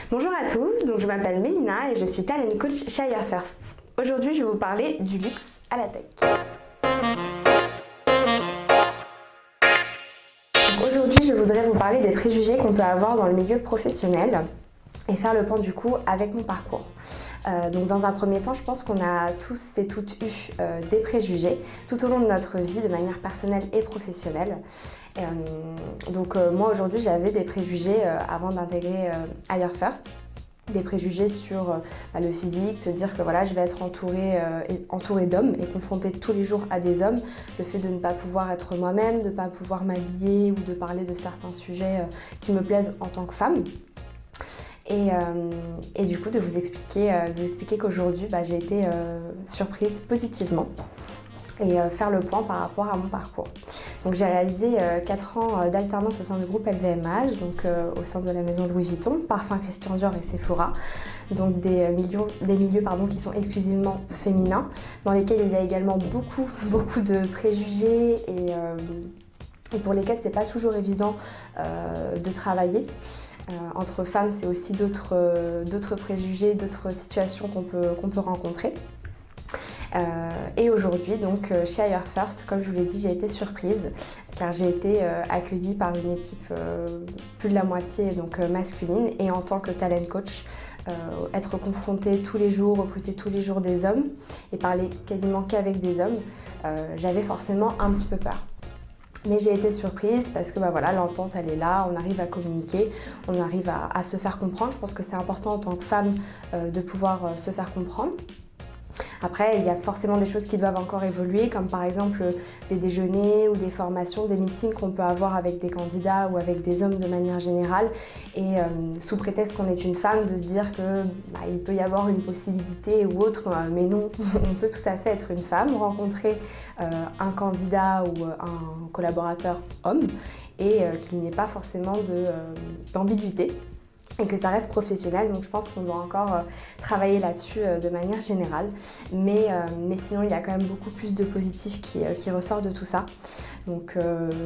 Bonjour à tous, donc je m'appelle Mélina et je suis talent coach chez Hire First. Aujourd'hui, je vais vous parler du luxe à la tech. Aujourd'hui, je voudrais vous parler des préjugés qu'on peut avoir dans le milieu professionnel et faire le point du coup avec mon parcours. Donc dans un premier temps, je pense qu'on a tous et toutes eu des préjugés tout au long de notre vie de manière personnelle et professionnelle. Moi aujourd'hui j'avais des préjugés avant d'intégrer Hire First. Des préjugés sur le physique, se dire que voilà, je vais être entourée d'hommes et confrontée tous les jours à des hommes. Le fait de ne pas pouvoir être moi-même, de ne pas pouvoir m'habiller ou de parler de certains sujets qui me plaisent en tant que femme. Et du coup de vous expliquer qu'aujourd'hui j'ai été surprise positivement et faire le point par rapport à mon parcours. Donc j'ai réalisé 4 ans d'alternance au sein du groupe LVMH, donc au sein de la maison Louis Vuitton, Parfums Christian Dior et Sephora, donc des milieux qui sont exclusivement féminins, dans lesquels il y a également beaucoup de préjugés et pour lesquels c'est pas toujours évident de travailler. Entre femmes, c'est aussi d'autres préjugés, d'autres situations qu'on peut rencontrer. Et aujourd'hui, donc chez Hire First, comme je vous l'ai dit, j'ai été surprise car j'ai été accueillie par une équipe plus de la moitié donc masculine, et en tant que talent coach, être confrontée tous les jours, recruter tous les jours des hommes et parler quasiment qu'avec des hommes, j'avais forcément un petit peu peur. Mais j'ai été surprise parce que l'entente elle est là, on arrive à communiquer, on arrive à se faire comprendre. Je pense que c'est important en tant que femme de pouvoir se faire comprendre. Après, il y a forcément des choses qui doivent encore évoluer, comme par exemple des déjeuners ou des formations, des meetings qu'on peut avoir avec des candidats ou avec des hommes de manière générale. Et sous prétexte qu'on est une femme, de se dire qu'il peut y avoir une possibilité ou autre, mais non, on peut tout à fait être une femme, rencontrer un candidat ou un collaborateur homme et qu'il n'y ait pas forcément d'ambiguïté. Et que ça reste professionnel, donc je pense qu'on doit encore travailler là-dessus de manière générale. Mais sinon, il y a quand même beaucoup plus de positifs qui ressort de tout ça. Donc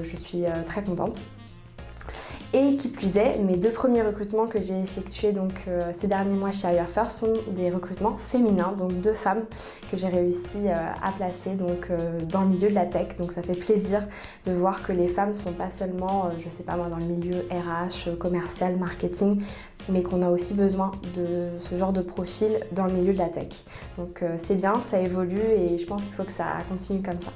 je suis très contente. Et qui plus est, mes 2 premiers recrutements que j'ai effectués ces derniers mois chez Hire First sont des recrutements féminins, donc 2 femmes que j'ai réussi à placer dans le milieu de la tech. Donc ça fait plaisir de voir que les femmes ne sont pas seulement, dans le milieu RH, commercial, marketing, mais qu'on a aussi besoin de ce genre de profil dans le milieu de la tech. Donc c'est bien, ça évolue et je pense qu'il faut que ça continue comme ça.